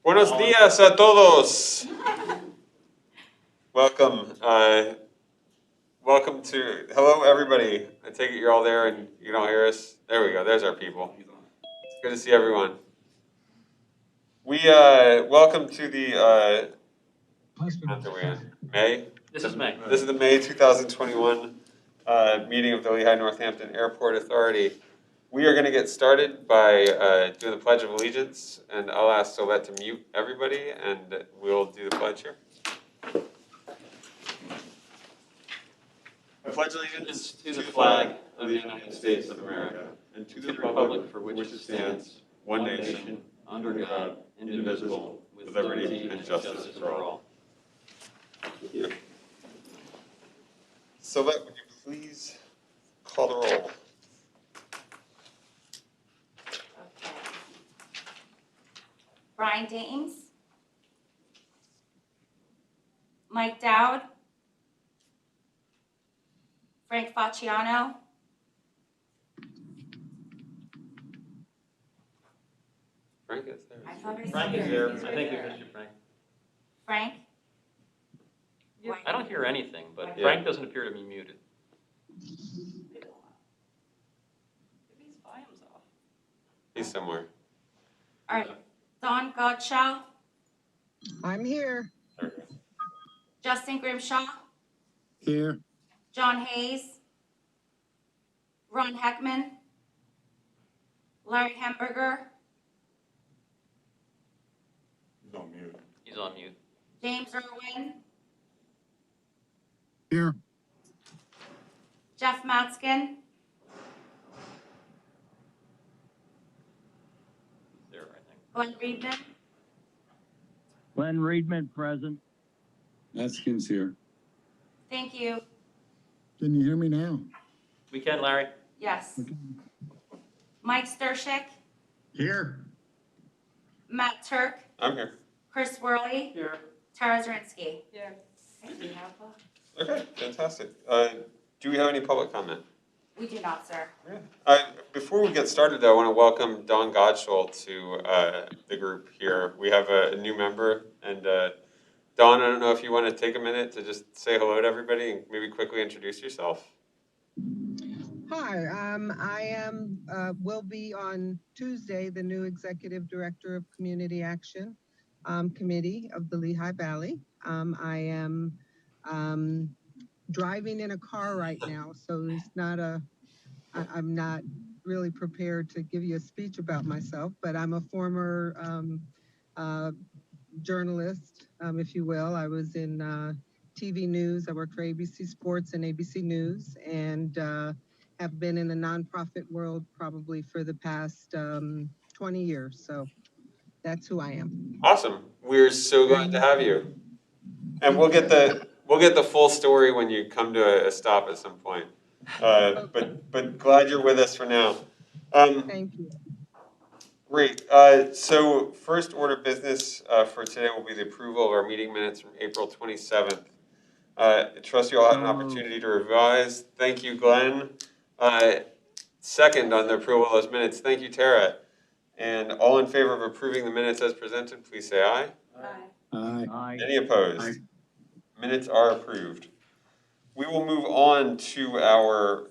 Buenos días a todos. Welcome. Welcome to, hello everybody. I take it you're all there and you don't hear us. There we go, there's our people. It's good to see everyone. We, welcome to the, month are we in? May? This is May. This is the May 2021 meeting of the Lehigh Northampton Airport Authority. We are going to get started by doing the Pledge of Allegiance, and I'll ask Solette to mute everybody, and we'll do the pledge here. I pledge allegiance To the flag of the United States of America, and to the republic for which it stands, one nation, under God, indivisible, with liberty and justice for all. Thank you. Solette, would you please call the roll? Okay. Brian Dames. Mike Dowd. Frank Facciano. Frank is there. I thought I Frank said is there. I think we missed you, Frank. Frank? I don't hear anything, but Yeah. Frank doesn't appear to be muted. Maybe his volume's off. He's somewhere. All right. Don Godshaw. I'm here. Justin Grimshaw. Here. John Hayes. Ron Heckman. Larry Hemberger. He's on mute. He's on mute. James Irwin. Here. Jeff Matskin. He's there, I think. Glenn Reedman. Glenn Reedman, present. Matskin's here. Thank you. Can you hear me now? We can, Larry. Yes. Mike Stershik. Here. Matt Turk. I'm here. Chris Worley. Here. Tara Zirinsky. Here. Thank you. Okay, fantastic. Do we have any public comment? We do not, sir. Before we get started, though, I want to welcome Don Godshall to the group here. We have a new member, and Don, I don't know if you want to take a minute to just say hello to everybody and maybe quickly introduce yourself. Hi, I am, will be on Tuesday, the new Executive Director of Community Action Committee of the Lehigh Valley. I am driving in a car right now, so it's not I'm not really prepared to give you a speech about myself, but I'm a former journalist, if you will. I was in TV news. I worked for ABC Sports and ABC News, and have been in the nonprofit world probably for the past 20 years. So that's who I am. Awesome. We're so glad to have you. And we'll get the full story when you come to a stop at some point. But glad you're with us for now. Thank you. Great. So first order of business for today will be the approval of our meeting minutes from April 27th. I trust you all have an opportunity to revise. Thank you, Glenn. Second on the approval of those minutes. Thank you, Tara. And all in favor of approving the minutes as presented, please say aye. Aye. Aye. Any opposed? Minutes are approved. We will move on to our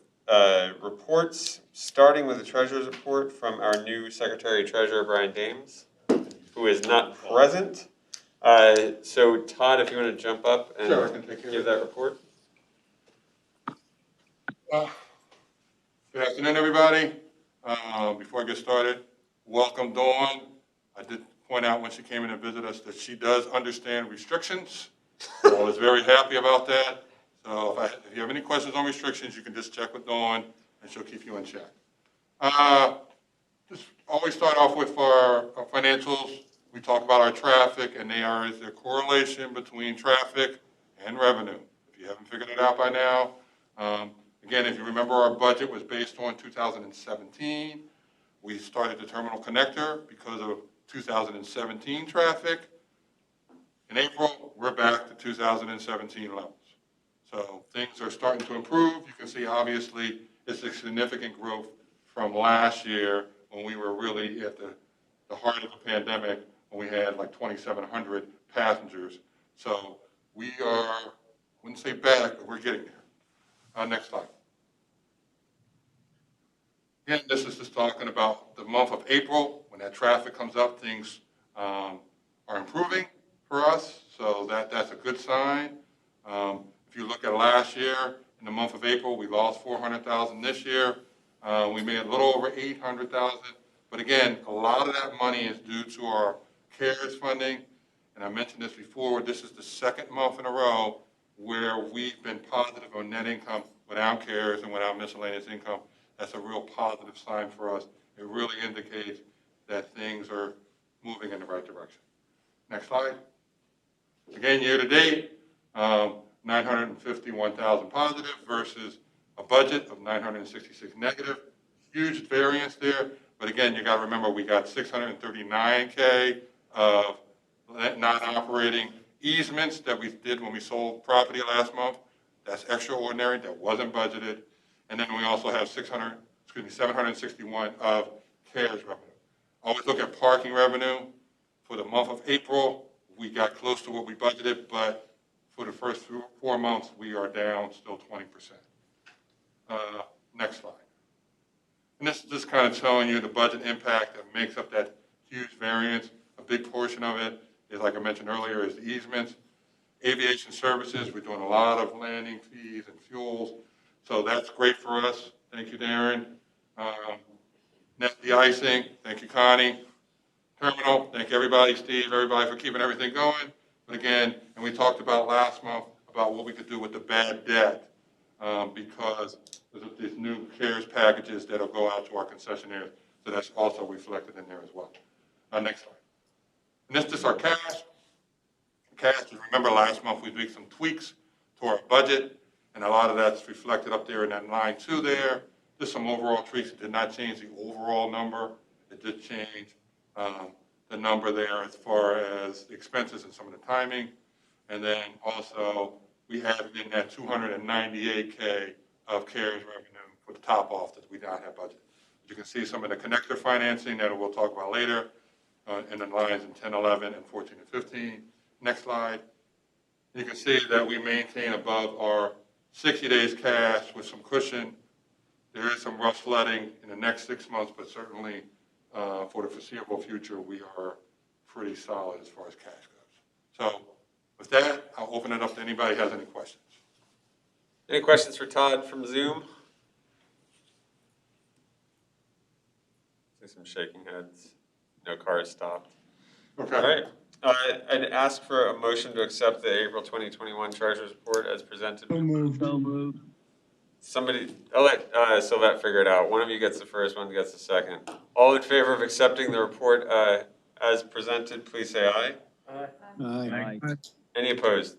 reports, starting with the Treasurer's report from our new Secretary-Treasurer, Brian Dames, who is not present. So Todd, if you want to jump up and Sure, I can take care give of that report. Good afternoon, everybody. Before I get started, welcome Dawn. I did point out when she came in to visit us that she does understand restrictions. So I was very happy about that. So if you have any questions on restrictions, you can just check with Dawn and she'll keep you in check. Just always start off with our financials. We talk about our traffic, and is there correlation between traffic and revenue. If you haven't figured it out by now, again, if you remember, our budget was based on 2017. We started the terminal connector because of 2017 traffic. In April, we're back to 2017 levels. So things are starting to improve. You can see, obviously, it's a significant growth from last year when we were really at the heart of the pandemic, and we had like 2,700 passengers. So we are, I wouldn't say back, but we're getting there. Next slide. Again, this is just talking about the month of April. When that traffic comes up, things are improving for us, so that's a good sign. If you look at last year, in the month of April, we lost 400,000 this year. We made a little over 800,000, but again, a lot of that money is due to our CARES funding, and I mentioned this before, this is the second month in a row where we've been positive on net income without CARES and without miscellaneous income. That's a real positive sign for us. It really indicates that things are moving in the right direction. Next slide. Again, year to date, 951,000 positive versus a budget of 966 negative. Huge variance there, but again, you got to remember we got 639K of non-operating easements that we did when we sold property last month. That's extraordinary. That wasn't budgeted. And then we also have 761 of CARES revenue. Always look at parking revenue. For the month of April, we got close to what we budgeted, but for the first 4 months, we are down still 20%. Next slide. And this is just kind of telling you the budget impact that makes up that huge variance. A big portion of it is, like I mentioned earlier, is the easements. Aviation services, we're doing a lot of landing fees and fuels. So that's great for us. Thank you, Darren. Net de-icing, thank you, Connie. Terminal, thank everybody, Steve, everybody for keeping everything going. But again, and we talked about last month about what we could do with the bad debt because there's these new CARES packages that'll go out to our concessionaires. So that's also reflected in there as well. Next slide. And this is our cash. Cash, remember last month we made some tweaks to our budget, and a lot of that's reflected up there in that line 2 there. Just some overall tweaks. It did not change the overall number. It did change the number there as far as the expenses and some of the timing. And then also we added in that 298K of CARES revenue for the top off that we not have budgeted. You can see some of the connector financing that we'll talk about later in the lines in 10, 11, and 14 and 15. Next slide. You can see that we maintain above our 60 days cash with some cushion. There is some rough sledding in the next 6 months, but certainly for the foreseeable future, we are pretty solid as far as cash goes. So with that, I'll open it up to anybody who has any questions. Any questions for Todd from Zoom? See some shaking heads. No cars stopped. Okay. All right. I'd ask for a motion to accept the April 2021 Treasurer's Report as presented. So moved. Somebody, I'll let Sylvette figure it out. One of you gets the first, one gets the second. All in favor of accepting the report as presented, please say aye. Aye. Any opposed?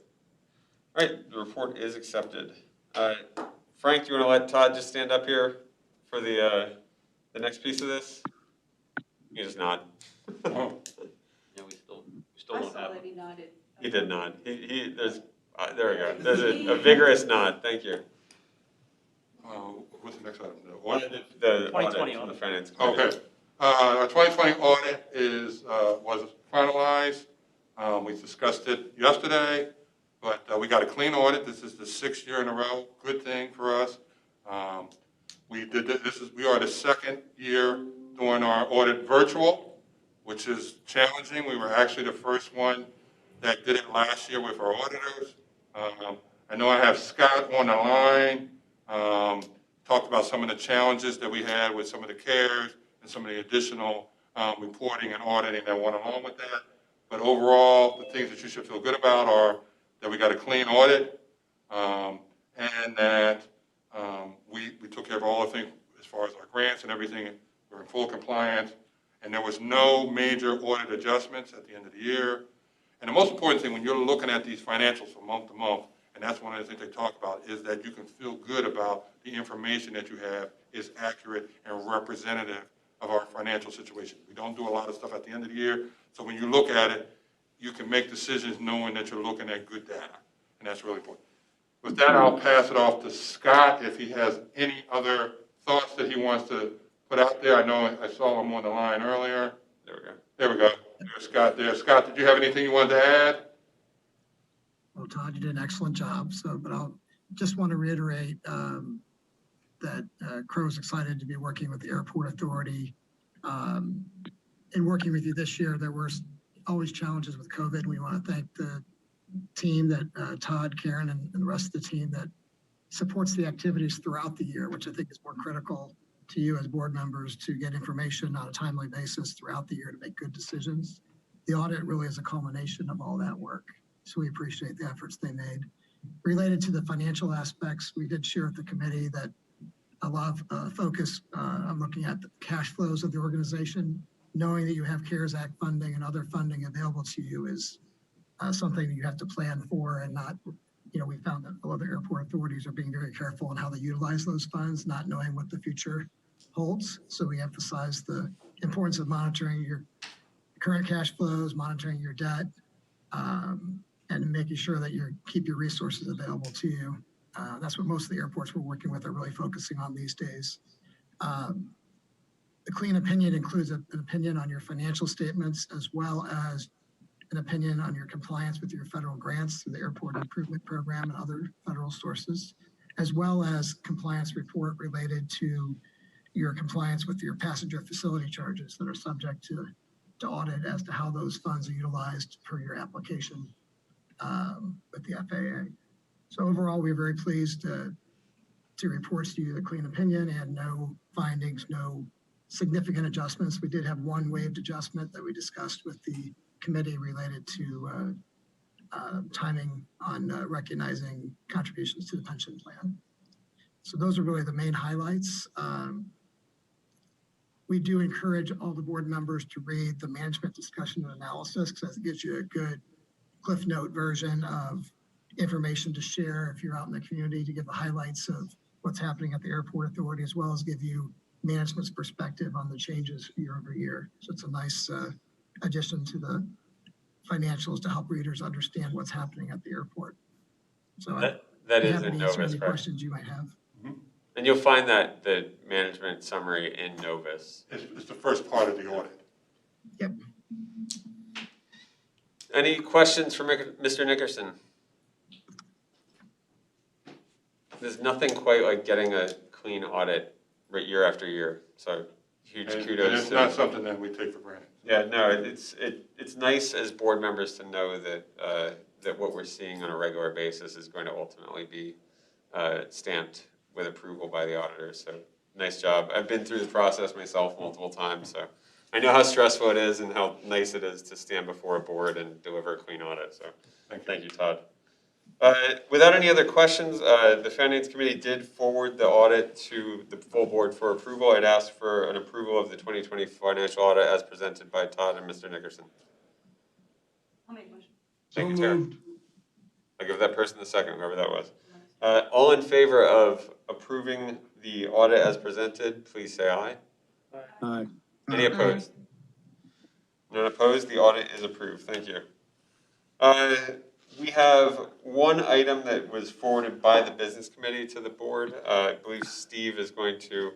All right, the report is accepted. Frank, do you want to let Todd just stand up here for the next piece of this? You just nod. Oh, Yeah, we still don't have. he nodded. He did nod. There's, there we go. There's a vigorous nod. Thank you. what's the next item? The audit? The 2020 audit from the audit. finance committee. Okay. Our 2020 audit was finalized. We discussed it yesterday, but we got a clean audit. This is the 6th year in a row. Good thing for us. We are the 2nd year doing our audit virtual, which is challenging. We were actually the first one that did it last year with our auditors. I know I have Scott on the line. Talked about some of the challenges that we had with some of the CARES and some of the additional reporting and auditing that went along with that. But overall, the things that you should feel good about are that we got a clean audit and that we took care of all the things as far as our grants and everything. We're in full compliance, and there was no major audit adjustments at the end of the year. And the most important thing when you're looking at these financials from month to month, and that's one of the things they talk about, is that you can feel good about the information that you have is accurate and representative of our financial situation. We don't do a lot of stuff at the end of the year, so when you look at it, you can make decisions knowing that you're looking at good data, and that's really important. With that, I'll pass it off to Scott if he has any other thoughts that he wants to put out there. I know I saw him on the line earlier. There we go. There we go. There's Scott there. Scott, did you have anything you wanted to add? Well, Todd, you did an excellent job. But I'll just want to reiterate that Crow's excited to be working with the airport authority. In working with you this year, there were always challenges with COVID. We want to thank the team that Todd, Karen, and the rest of the team that supports the activities throughout the year, which I think is more critical to you as board members to get information on a timely basis throughout the year to make good decisions. The audit really is a culmination of all that work. So we appreciate the efforts they made. Related to the financial aspects, we did share at the committee that a lot of focus on looking at the cash flows of the organization. Knowing that you have CARES Act funding and other funding available to you is something that you have to plan for, and not, we found that a lot of the airport authorities are being very careful on how they utilize those funds, not knowing what the future holds. So we emphasize the importance of monitoring your current cash flows, monitoring your debt, and making sure that you keep your resources available to you. That's what most of the airports we're working with are really focusing on these days. The clean opinion includes an opinion on your financial statements, as well as an opinion on your compliance with your federal grants through the Airport Improvement Program and other federal sources, as well as compliance report related to your compliance with your passenger facility charges that are subject to audit as to how those funds are utilized per your application with the FAA. So overall, we're very pleased to report to you the clean opinion and no findings, no significant adjustments. We did have one waived adjustment that we discussed with the committee related to timing on recognizing contributions to the pension plan. So those are really the main highlights. We do encourage all the board members to read the management discussion and analysis, because it gives you a good Cliff Note version of information to share if you're out in the community, to give the highlights of what's happening at the airport authority, as well as give you management's perspective on the changes year over year. So it's a nice addition to the financials to help readers understand what's happening at the airport. So that is happy in to answer Novus, any correct? questions you might have. And you'll find that the management summary in Novus. It's the first part of the audit. Yep. Any questions for Mr. Nickerson? There's nothing quite like getting a clean audit year after year. So huge And kudos. it's not something that we take for granted. Yeah, no, it's nice as board members to know that that what we're seeing on a regular basis is going to ultimately be stamped with approval by the auditor. So nice job. I've been through the process myself multiple times, so I know how stressful it is and how nice it is to stand before a board and deliver a clean audit. So thank you, Todd. Without any other questions, the Finance Committee did forward the audit to the full board for approval. I'd ask for an approval of the 2020 financial audit as presented by Todd and Mr. Nickerson. I'll make a motion. Thank you, Tara. I'll give that person the second, whoever that was. All in favor of approving the audit as presented, please say aye. Aye. Any opposed? None opposed, the audit is approved, thank you. We have one item that was forwarded by the business committee to the board. I believe Steve is going to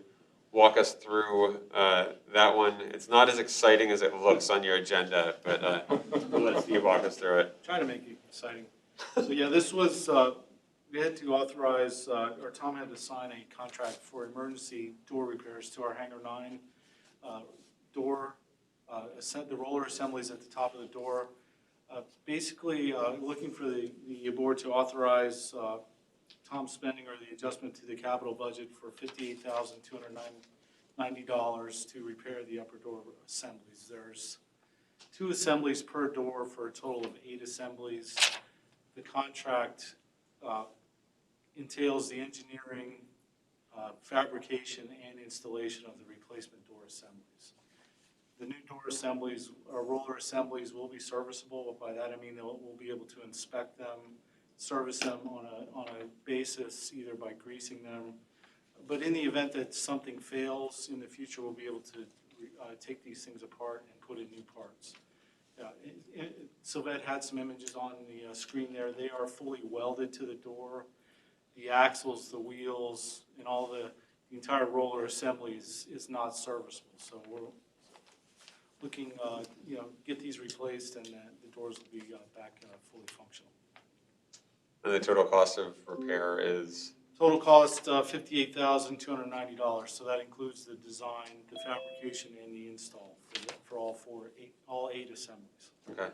walk us through that one. It's not as exciting as it looks on your agenda, but we'll let Steve walk us through it. Trying to make it exciting. So yeah, this was, we had to authorize, or Tom had to sign a contract for emergency door repairs to our Hangar 9 door, the roller assemblies at the top of the door. Basically, looking for the board to authorize Tom's spending or the adjustment to the capital budget for $58,290 to repair the upper door assemblies. There's 2 assemblies per door for a total of 8 assemblies. The contract entails the engineering, fabrication, and installation of the replacement door assemblies. The new door assemblies, or roller assemblies, will be serviceable. By that I mean we'll be able to inspect them, service them on a basis, either by greasing them. But in the event that something fails in the future, we'll be able to take these things apart and put in new parts. Sylvette had some images on the screen there. They are fully welded to the door. The axles, the wheels, and all the entire roller assembly is not serviceable. So looking, get these replaced and that the doors will be back fully functional. And the total cost of repair is, Total cost, $58,290. So that includes the design, the fabrication, and the install for all eight assemblies. okay.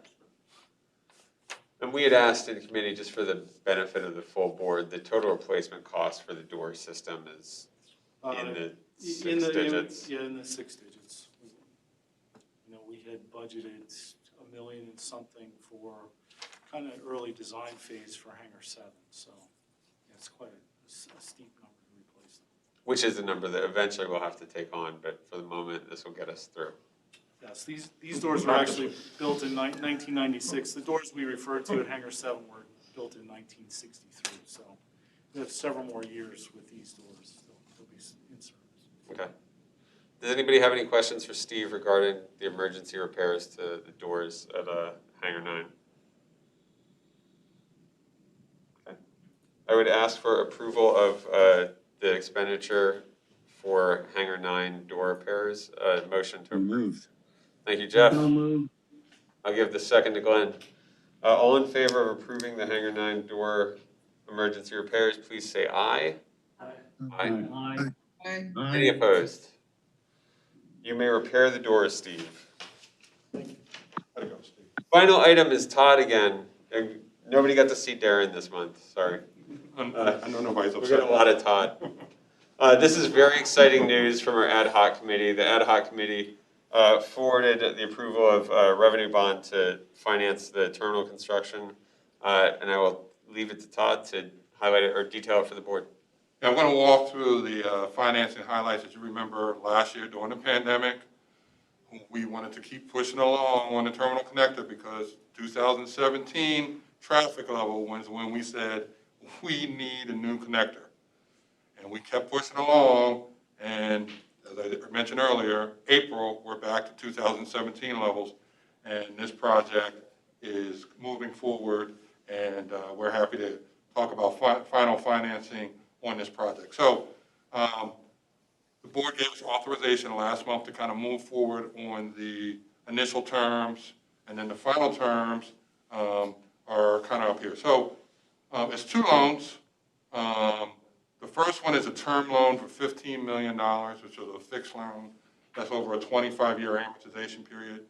And we had asked in committee, just for the benefit of the full board, the total replacement cost for the door system is in the six digits. Yeah, in the six digits. We had budgeted $1 million and something for kind of early design phase for Hangar 7. So it's quite a steep number to replace them. Which is a number that eventually we'll have to take on, but for the moment, this will get us through. Yes, these doors were actually built in 1996. The doors we referred to at Hangar 7 were built in 1963. So we have several more years with these doors. They'll be in service. Okay. Does anybody have any questions for Steve regarding the emergency repairs to the doors at Hangar 9? Okay. I would ask for approval of the expenditure for Hangar 9 door repairs. Motion to approve. Moved. Thank you, Jeff. So moved. I'll give the second to Glenn. All in favor of approving the Hangar 9 door emergency repairs, please say aye. Aye. Aye. Any opposed? You may repair the doors, Steve. Gotta go, Steve. Final item is Todd again. And nobody got to see Darren this month, sorry. I know nobody's We upset. got a lot of Todd. This is very exciting news from our ad hoc committee. The ad hoc committee forwarded the approval of revenue bond to finance the terminal construction. And I will leave it to Todd to highlight it or detail it for the board. Yeah, I'm going to walk through the financing highlights. As you remember, last year during the pandemic, we wanted to keep pushing along on the terminal connector because 2017 traffic level was when we said we need a new connector. And we kept pushing along, and as I mentioned earlier, April, we're back to 2017 levels, and this project is moving forward, and we're happy to talk about final financing on this project. So the board gave us authorization last month to kind of move forward on the initial terms, and then the final terms are kind of up here. So it's two loans. The first one is a term loan for $15 million, which is a fixed loan. That's over a 25-year amortization period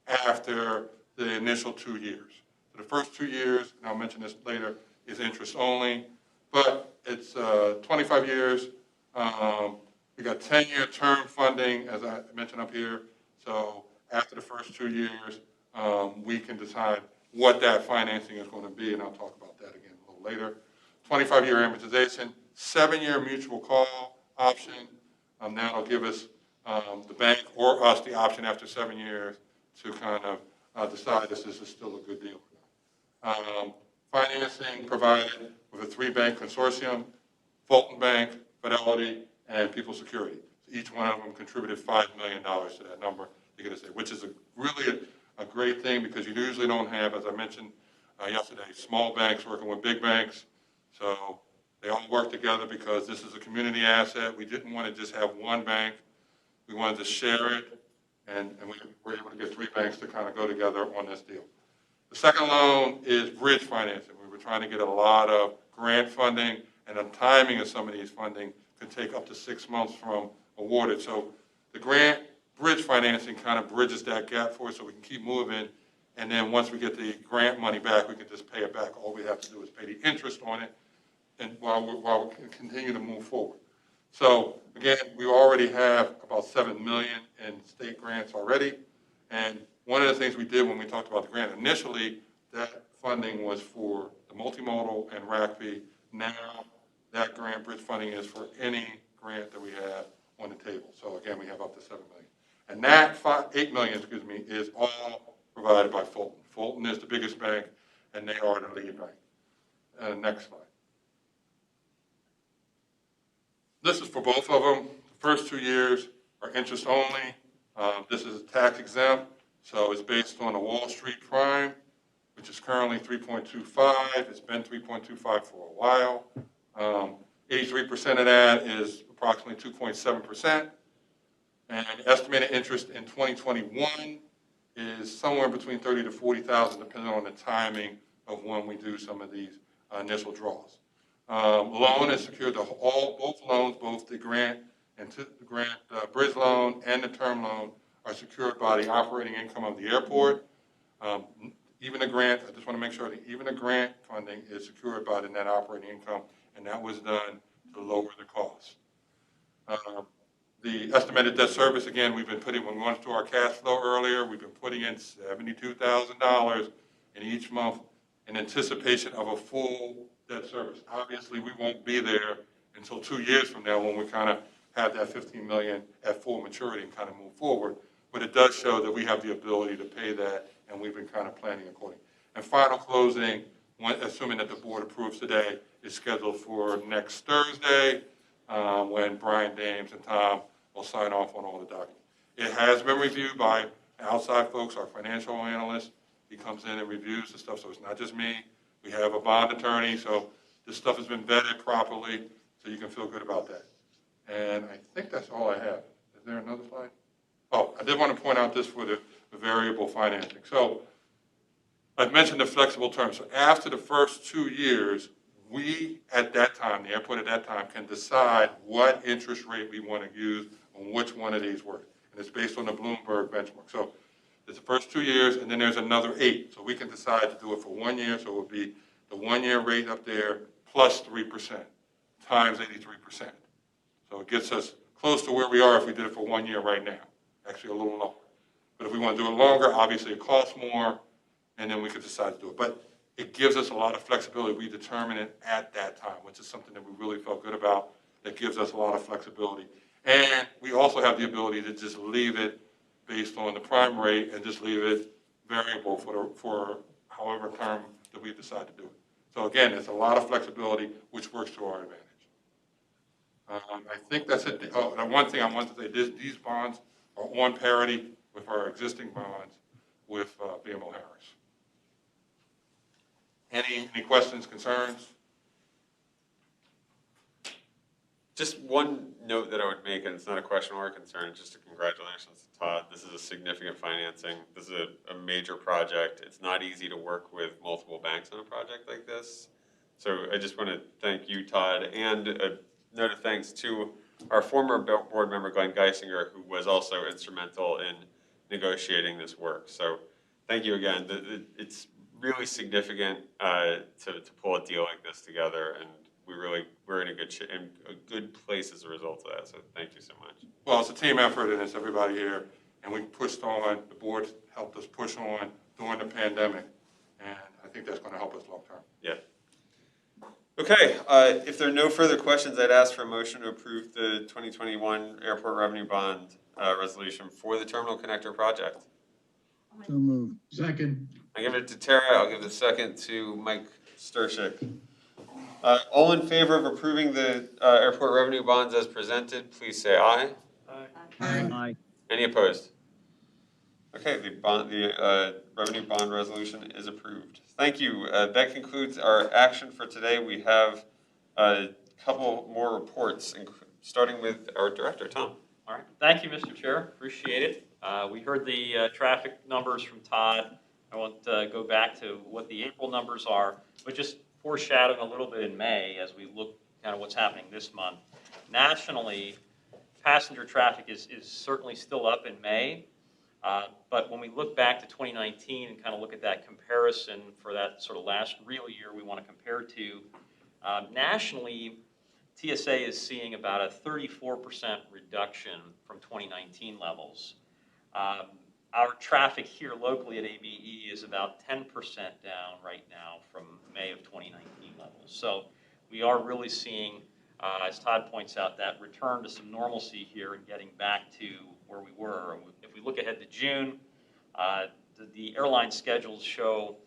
after the initial 2 years. So the first 2 years, and I'll mention this later, is interest only, but it's 25 years. We got 10-year term funding, as I mentioned up here. So after the first 2 years, we can decide what that financing is going to be, and I'll talk about that again a little later. 25-year amortization, 7-year mutual call option. That'll give us, the bank or us, the option after 7 years to kind of decide this is still a good deal. Financing provided with a 3-bank consortium, Fulton Bank, Fidelity, and People Security. So each one of them contributed $5 million to that number, you're going to say, which is really a great thing because you usually don't have, as I mentioned yesterday, small banks working with big banks. So they all work together because this is a community asset. We didn't want to just have one bank. We wanted to share it, and we were able to get 3 banks to kind of go together on this deal. The second loan is bridge financing. We were trying to get a lot of grant funding, and the timing of some of these funding could take up to 6 months from awarded. So the grant bridge financing kind of bridges that gap for us so we can keep moving. And then once we get the grant money back, we can just pay it back. All we have to do is pay the interest on it, and while we continue to move forward. So again, we already have about $7 million in state grants already. And one of the things we did when we talked about the grant, initially that funding was for the multimodal and RACP. Now that grant bridge funding is for any grant that we have on the table. So again, we have up to $7 million. And that $8 million, is all provided by Fulton. Fulton is the biggest bank, and they are the lead bank. Next slide. This is for both of them. The first 2 years are interest only. This is tax exempt, so it's based on a Wall Street prime, which is currently 3.25. It's been 3.25 for a while. 83% of that is approximately 2.7%. And estimated interest in 2021 is somewhere between 30 to 40,000, depending on the timing of when we do some of these initial draws. Loan is secured to both loans, both the grant and the grant bridge loan and the term loan are secured by the operating income of the airport. Even the grant, I just want to make sure that even the grant funding is secured by the net operating income, and that was done to lower the cost. The estimated debt service, again, we've been putting, when we went through our cash flow earlier, we've been putting in $72,000 in each month in anticipation of a full debt service. Obviously, we won't be there until 2 years from now when we kind of have that $15 million at full maturity and kind of move forward. But it does show that we have the ability to pay that, and we've been kind of planning accordingly. And final closing, assuming that the board approves today, is scheduled for next Thursday, when Brian Dames and Tom will sign off on all the documents. It has been reviewed by outside folks, our financial analyst. He comes in and reviews the stuff, so it's not just me. We have a bond attorney, so this stuff has been vetted properly, so you can feel good about that. And I think that's all I have. Is there another slide? Oh, I did want to point out this for the variable financing. So I've mentioned the flexible terms. So after the first 2 years, we at that time, the airport at that time, can decide what interest rate we want to use on which one of these work. And it's based on the Bloomberg benchmark. So it's the first 2 years, and then there's another 8. So we can decide to do it for 1 year. So it would be the 1 year rate up there plus 3% times 83%. So it gets us close to where we are if we did it for 1 year right now, actually a little longer. But if we want to do it longer, obviously it costs more, and then we could decide to do it. But it gives us a lot of flexibility. We determine it at that time, which is something that we really felt good about. That gives us a lot of flexibility. And we also have the ability to just leave it based on the prime rate and just leave it variable for however term that we decide to do it. So again, it's a lot of flexibility, which works to our advantage. I think that's it. Oh, and one thing I want to say, these bonds are on parity with our existing bonds with BMO Harris. Any questions, concerns? Just one note that I would make, and it's not a question or a concern, it's just a congratulations to Todd. This is a significant financing. This is a major project. It's not easy to work with multiple banks on a project like this. So I just want to thank you, Todd, and a note of thanks to our former board member, Glenn Geisinger, who was also instrumental in negotiating this work. So thank you again. It's really significant to pull a deal like this together, and we're in a good place as a result of that. So thank you so much. Well, it's a team effort, and it's everybody here, and we pushed on. The board helped us push on during the pandemic, and I think that's going to help us long term. Yeah. Okay. If there are no further questions, I'd ask for a motion to approve the 2021 Airport Revenue Bond resolution for the Terminal Connector project. So moved. Second. I give it to Tara. I'll give the second to Mike Stershik. All in favor of approving the airport revenue bonds as presented, please say aye. Aye. Any opposed? Okay, the revenue bond resolution is approved. Thank you. That concludes our action for today. We have a couple more reports, starting with our director, Tom. All right, thank you, Mr. Chair, appreciate it. We heard the traffic numbers from Todd. I won't go back to what the April numbers are, but just foreshadowing a little bit in May as we look kind of what's happening this month. Nationally, passenger traffic is certainly still up in May, but when we look back to 2019 and kind of look at that comparison for that sort of last real year we want to compare to, nationally, TSA is seeing about a 34% reduction from 2019 levels. Our traffic here locally at ABE is about 10% down right now from May of 2019 levels. So we are really seeing, as Todd points out, that return to some normalcy here and getting back to where we were. If we look ahead to June, the airline schedules show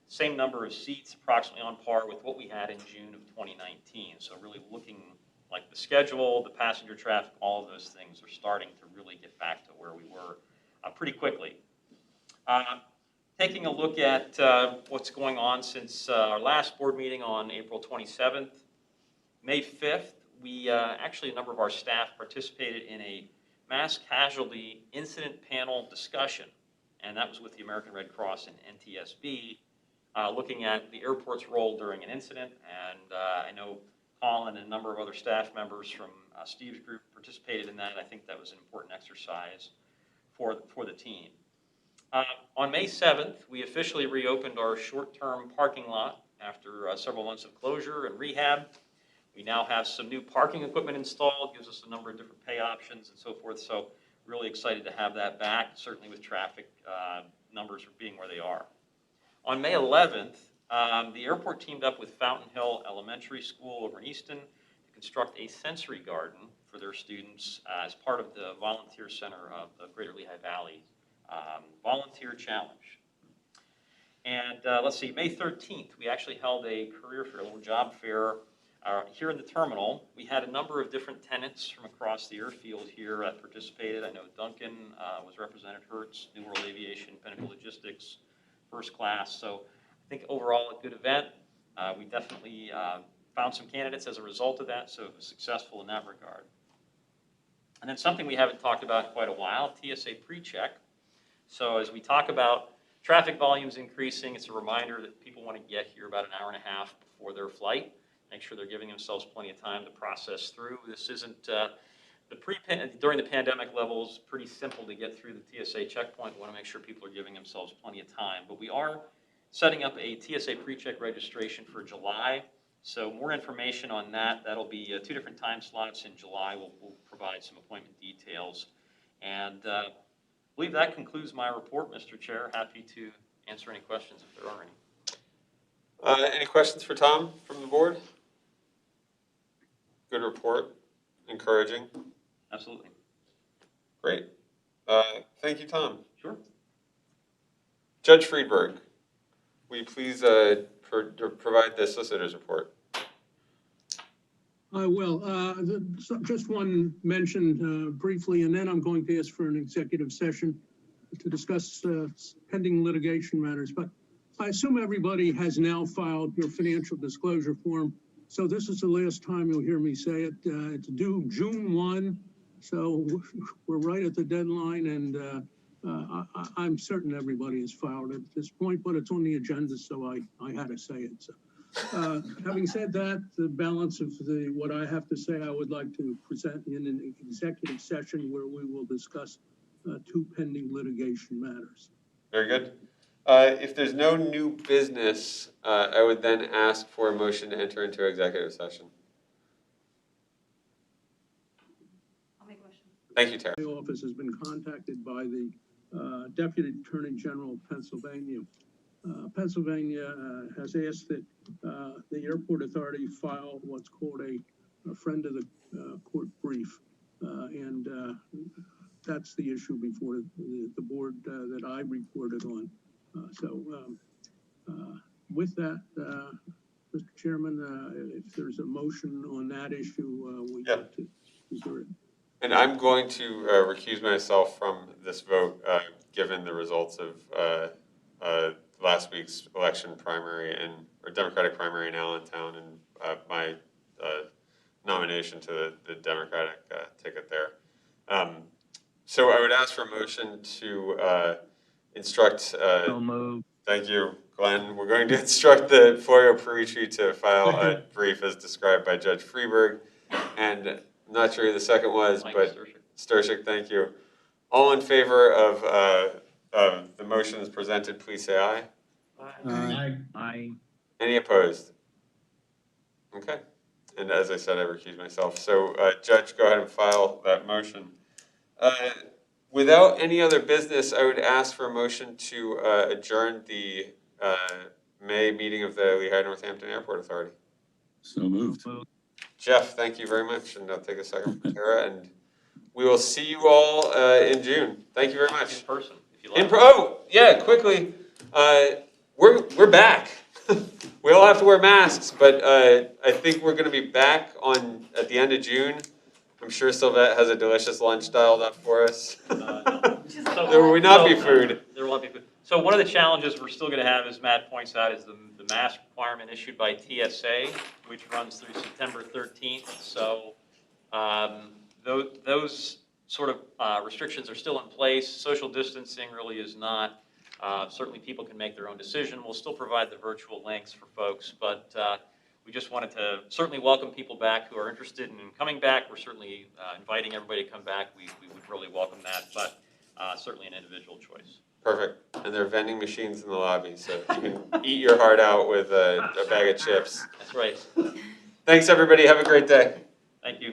same number of seats, approximately on par with what we had in June of 2019. So really looking like the schedule, the passenger traffic, all of those things are starting to really get back to where we were pretty quickly. Taking a look at what's going on since our last board meeting on April 27th, May 5th, we actually, a number of our staff participated in a mass casualty incident panel discussion. and that was with the American Red Cross and NTSB, looking at the airport's role during an incident. And I know Colin and a number of other staff members from Steve's group participated in that. I think that was an important exercise for the team. On May 7th, we officially reopened our short-term parking lot after several months of closure and rehab. We now have some new parking equipment installed, gives us a number of different pay options and so forth. So really excited to have that back, certainly with traffic numbers being where they are. On May 11th, the airport teamed up with Fountain Hill Elementary School over in Easton to construct a sensory garden for their students as part of the volunteer center of the Greater Lehigh Valley Volunteer Challenge. And let's see, May 13th, we actually held a career fair, a little job fair here in the terminal. We had a number of different tenants from across the airfield here that participated. I know Duncan was represented, Hertz, New World Aviation, Pinnacle Logistics, First Class. So I think overall a good event. We definitely found some candidates as a result of that, so it was successful in that regard. And then something we haven't talked about in quite a while, TSA PreCheck. So as we talk about traffic volumes increasing, it's a reminder that people want to get here about an hour and a half before their flight. Make sure they're giving themselves plenty of time to process through. This isn't, during the pandemic levels, pretty simple to get through the TSA checkpoint. We want to make sure people are giving themselves plenty of time. But we are setting up a TSA PreCheck registration for July. So more information on that. That'll be 2 different time slots in July. We'll provide some appointment details. And I believe that concludes my report, Mr. Chair. Happy to answer any questions if there are any. Any questions for Tom from the board? Good report, encouraging. Absolutely. Great. Thank you, Tom. Sure. Judge Friedberg, will you please provide the solicitor's report? I will. Just one mention briefly, and then I'm going to ask for an executive session to discuss pending litigation matters. But I assume everybody has now filed your financial disclosure form. So this is the last time you'll hear me say it. It's due June 1. So we're right at the deadline, and I'm certain everybody has filed it at this point, but it's on the agenda, so I had to say it. So, having said that, the balance of what I have to say, I would like to present in an executive session where we will discuss 2 pending litigation matters. Very good. If there's no new business, I would then ask for a motion to enter into executive session. I'll make a motion. Thank you, Tara. The office has been contacted by the Deputy Attorney General of Pennsylvania. Pennsylvania has asked that the airport authority file what's called a friend of the court brief, and that's the issue before the board that I reported on. With that, Mr. Chairman, if there's a motion on that issue, we have to consider it. And I'm going to recuse myself from this vote, given the results of last week's election primary or Democratic primary in Allentown, and my nomination to the Democratic ticket there. So I would ask for a motion to instruct. So moved. Thank you, Glenn. We're going to instruct the FOIA Perici to file a brief as described by Judge Friedberg. And I'm not sure who the second was, but Sturczyk, thank you. All in favor of the motion as presented, please say aye. Aye. Aye. Any opposed? Okay. And as I said, I recuse myself. So, Judge, go ahead and file that motion. Without any other business, I would ask for a motion to adjourn the May meeting of the Lehigh Northampton Airport Authority. So moved. Jeff, thank you very much, and I'll take a second from Tara, and we will see you all in June. Thank you very much. In person, if you like. Oh, yeah, quickly, we're back. We all have to wear masks, but I think we're going to be back at the end of June. I'm sure Sylvette has a delicious lunch dialed up for us. There will not be food. There will not be food. So one of the challenges we're still going to have, as Matt points out, is the mask requirement issued by TSA, which runs through September 13th. So those sort of restrictions are still in place. Social distancing really is not. Certainly people can make their own decision. We'll still provide the virtual links for folks, but we just wanted to certainly welcome people back who are interested in coming back. We're certainly inviting everybody to come back. We would really welcome that, but certainly an individual choice. Perfect. And there are vending machines in the lobby, so you can eat your heart out with a bag of chips. That's right. Thanks, everybody. Have a great day. Thank you.